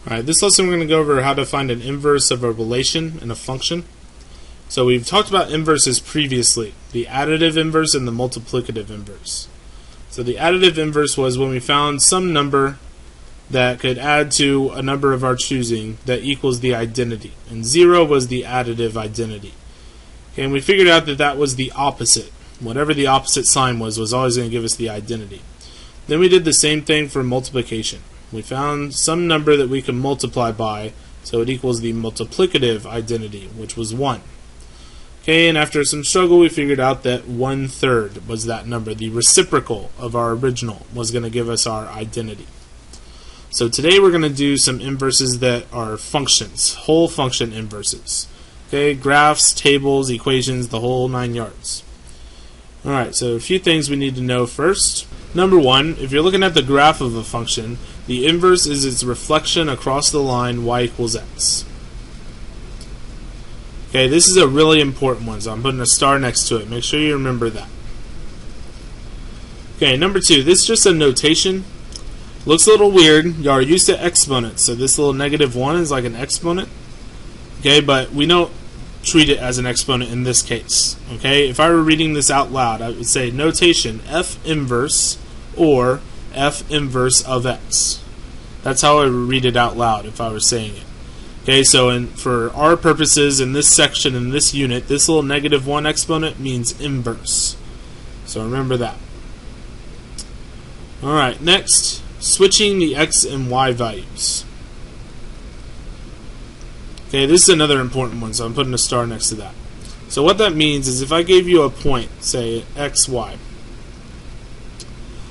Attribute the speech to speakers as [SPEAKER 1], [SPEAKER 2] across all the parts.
[SPEAKER 1] Alright, this lesson we're going to go over how to find an inverse of a relation in a function. So we've talked about inverses previously, the additive inverse and the multiplicative inverse. So the additive inverse was when we found some number that could add to a number of our choosing that equals the identity. And 0 was the additive identity. Okay, and we figured out that that was the opposite. Whatever the opposite sign was always going to give us the identity. Then we did the same thing for multiplication. We found some number that we can multiply by, so it equals the multiplicative identity, which was 1. Okay, and after some struggle we figured out that 1/3 was that number. The reciprocal of our original was going to give us our identity. So today we're going to do some inverses that are functions, whole function inverses. Okay, graphs, tables, equations, the whole 9 yards. Alright, so a few things we need to know first. Number one, if you're looking at the graph of a function, the inverse is its reflection across the line y equals x. Okay, this is a really important one, so I'm putting a star next to it. Make sure you remember that. Okay, number two, this is just a notation. Looks a little weird. You are used to exponents, so this little -1 is like an exponent. Okay, but we don't treat it as an exponent in this case. Okay, if I were reading this out loud, I would say notation f inverse or f inverse of x. That's how I would read it out loud if I were saying it. Okay, so for our purposes in this section, in this unit, this little -1 exponent means inverse. So remember that. Alright, next, switching the x and y values. Okay, this is another important one, so I'm putting a star next to that. So what that means is if I gave you a point, say x, y,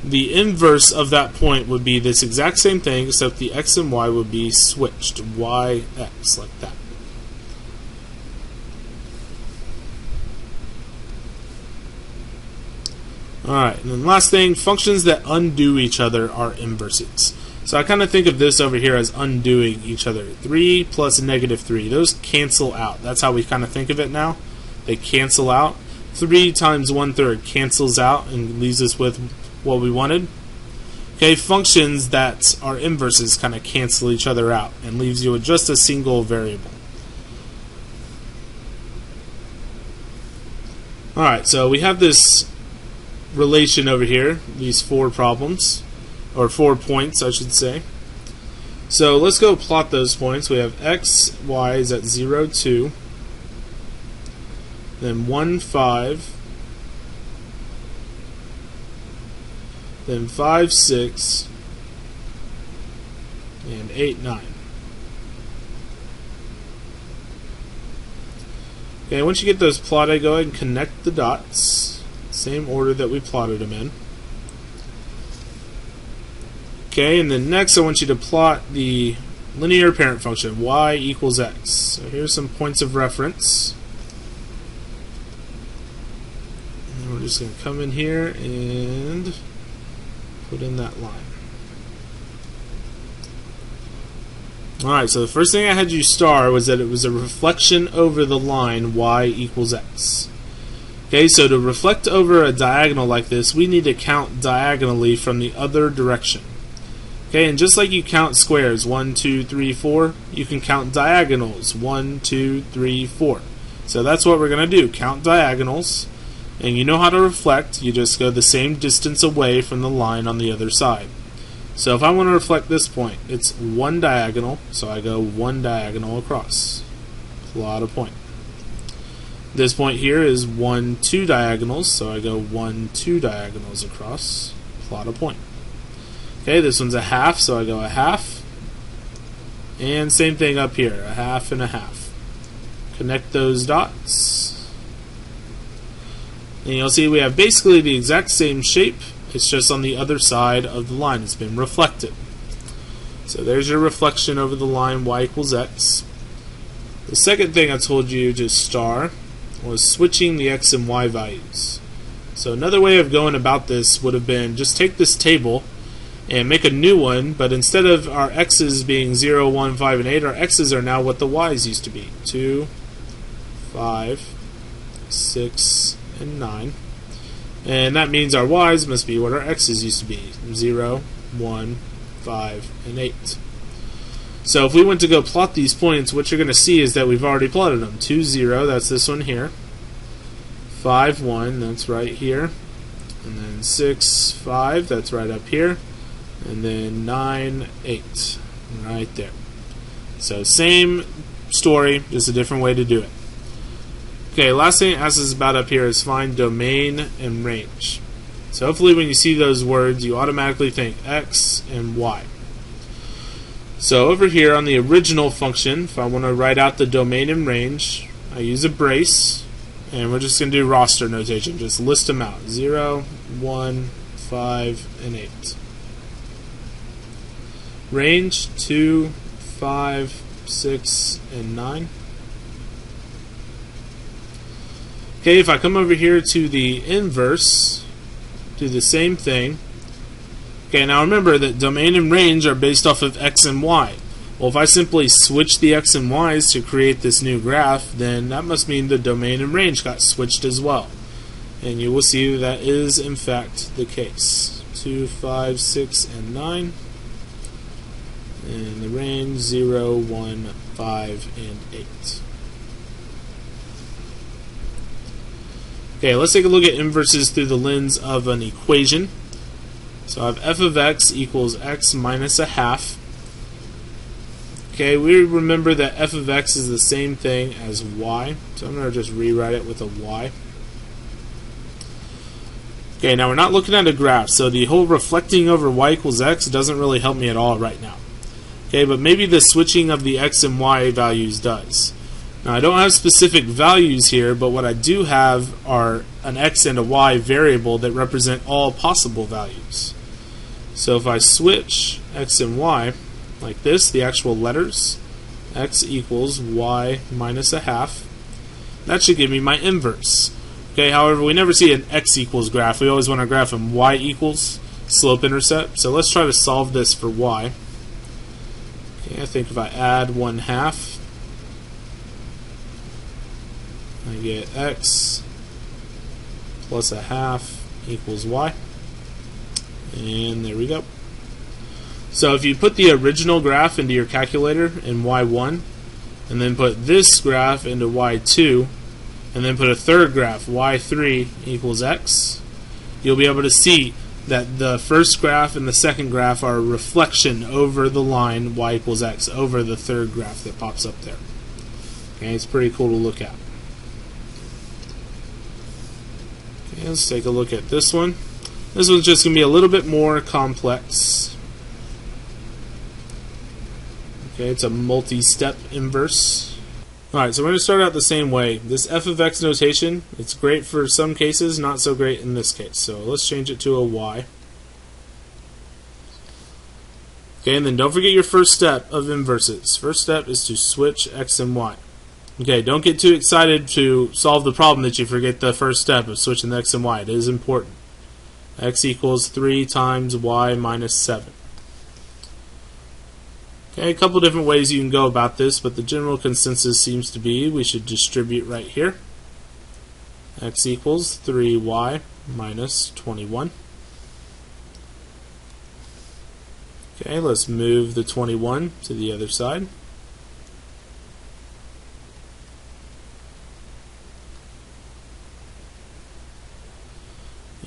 [SPEAKER 1] the inverse of that point would be this exact same thing, except the x and y would be switched, y, x, like that. Alright, and then last thing, functions that undo each other are inverses. So I kind of think of this over here as undoing each other. 3 plus -3, those cancel out. That's how we kind of think of it now. They cancel out. 3 times 1/3 cancels out and leaves us with what we wanted. Okay, functions that are inverses kind of cancel each other out and leaves you with just a single variable. Alright, so we have this relation over here, these 4 problems, or 4 points I should say. So let's go plot those points. We have x, y is at 0, 2, then 1, 5, then 5, 6, and 8, 9. Okay, once you get those plotted, go ahead and connect the dots, same order that we plotted them in. Okay, and then next I want you to plot the linear parent function, y equals x. So here's some points of reference. And we're just going to come in here and put in that line. Alright, so the first thing I had you star was that it was a reflection over the line y equals x. Okay, so to reflect over a diagonal like this, we need to count diagonally from the other direction. Okay, and just like you count squares, 1, 2, 3, 4, you can count diagonals, 1, 2, 3, 4. So that's what we're going to do, count diagonals. And you know how to reflect, you just go the same distance away from the line on the other side. So if I want to reflect this point, it's 1 diagonal, so I go 1 diagonal across. Plot a point. This point here is 1, 2 diagonals, so I go 1, 2 diagonals across. Plot a point. Okay, this one's a half, so I go a half. And same thing up here, a half and a half. Connect those dots. And you'll see we have basically the exact same shape, it's just on the other side of the line. It's been reflected. So there's your reflection over the line y equals x. The second thing I told you to star was switching the x and y values. So another way of going about this would have been just take this table and make a new one, but instead of our x's being 0, 1, 5, and 8, our x's are now what the y's used to be. 2, 5, 6, and 9. And that means our y's must be what our x's used to be. 0, 1, 5, and 8. So if we went to go plot these points, what you're going to see is that we've already plotted them. 2, 0, that's this one here. 5, 1, that's right here. And then 6, 5, that's right up here. And then 9, 8, right there. So same story, just a different way to do it. Okay, last thing it asks us about up here is find domain and range. So hopefully when you see those words, you automatically think X and Y. So over here on the original function, if I want to write out the domain and range, I use a brace, and we're just going to do roster notation, just list them out, 0, 1, 5, and 8. Range 2, 5, 6, and 9. Okay, if I come over here to the inverse, do the same thing. Okay, now remember that domain and range are based off of X and Y. Well, if I simply switch the X and Y's to create this new graph, then that must mean the domain and range got switched as well. And you will see that is in fact the case. 2, 5, 6, and 9. And the range 0, 1, 5, and 8. Okay, let's take a look at inverses through the lens of an equation. So I have f of x equals x minus a half. Okay, we remember that f of x is the same thing as y, so I'm going to just rewrite it with a y. Okay, now we're not looking at a graph, so the whole reflecting over y equals x doesn't really help me at all right now. Okay, but maybe the switching of the x and y values does. Now I don't have specific values here, but what I do have are an x and a y variable that represent all possible values. So if I switch x and y like this, the actual letters, x equals y minus a half, that should give me my inverse. Okay, however, we never see an x equals graph. We always want a graph of y equals slope-intercept. So let's try to solve this for y. Okay, I think if I add 1/2, I get x plus a half equals y. And there we go. So if you put the original graph into your calculator in y1, and then put this graph into y2, and then put a third graph, y3 equals x, you'll be able to see that the first graph and the second graph are a reflection over the line y equals x, over the third graph that pops up there. Okay, it's pretty cool to look at. Okay, let's take a look at this one. This one's just going to be a little bit more complex. Okay, it's a multi-step inverse. Alright, so we're going to start out the same way. This f of x notation, it's great for some cases, not so great in this case. So let's change it to a y. Okay, and then don't forget your first step of inverses. First step is to switch x and y. Okay, don't get too excited to solve the problem that you forget the first step of switching the x and y. It is important. X equals 3 times y minus 7. Okay, a couple different ways you can go about this, but the general consensus seems to be we should distribute right here. X equals 3y minus 21. Okay, let's move the 21 to the other side.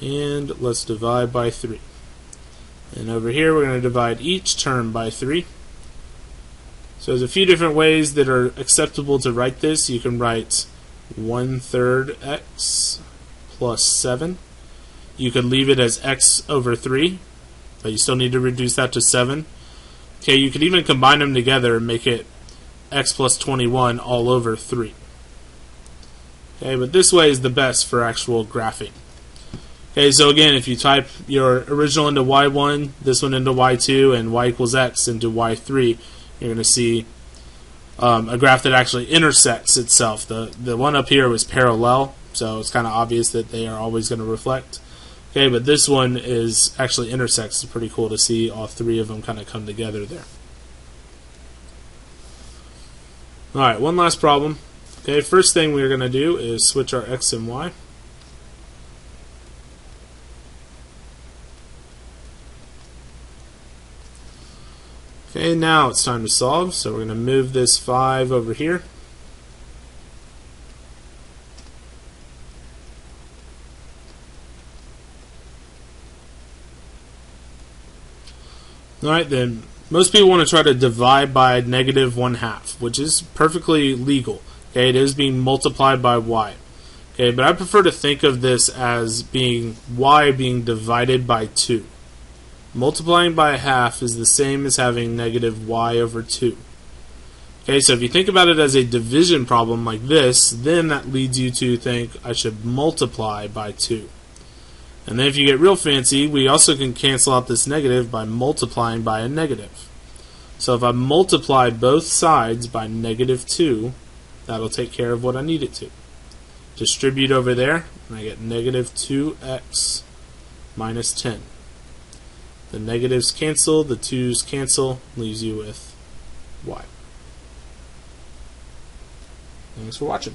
[SPEAKER 1] And let's divide by 3. And over here we're going to divide each term by 3. So there's a few different ways that are acceptable to write this. You can write 1/3 x plus 7. You could leave it as x over 3, but you still need to reduce that to 7. Okay, you could even combine them together and make it x plus 21 all over 3. Okay, but this way is the best for actual graphing. Okay, so again, if you type your original into y1, this one into y2, and y equals x into y3, you're going to see a graph that actually intersects itself. The one up here was parallel, so it's kind of obvious that they are always going to reflect. Okay, but this one is actually intersects. It's pretty cool to see all three of them kind of come together there. Alright, one last problem. Okay, first thing we're going to do is switch our x and y. Okay, now it's time to solve, so we're going to move this 5 over here. Alright, then most people want to try to divide by negative 1/2, which is perfectly legal. Okay, it is being multiplied by y. Okay, but I prefer to think of this as being y being divided by 2. Multiplying by 1/2 is the same as having negative y over 2. Okay, so if you think about it as a division problem like this, then that leads you to think I should multiply by 2. And then if you get real fancy, we also can cancel out this negative by multiplying by a negative. So if I multiply both sides by negative 2, that'll take care of what I need it to. Distribute over there, and I get negative 2x minus 10. The negatives cancel, the 2's cancel, leaves you with y. Thanks for watching.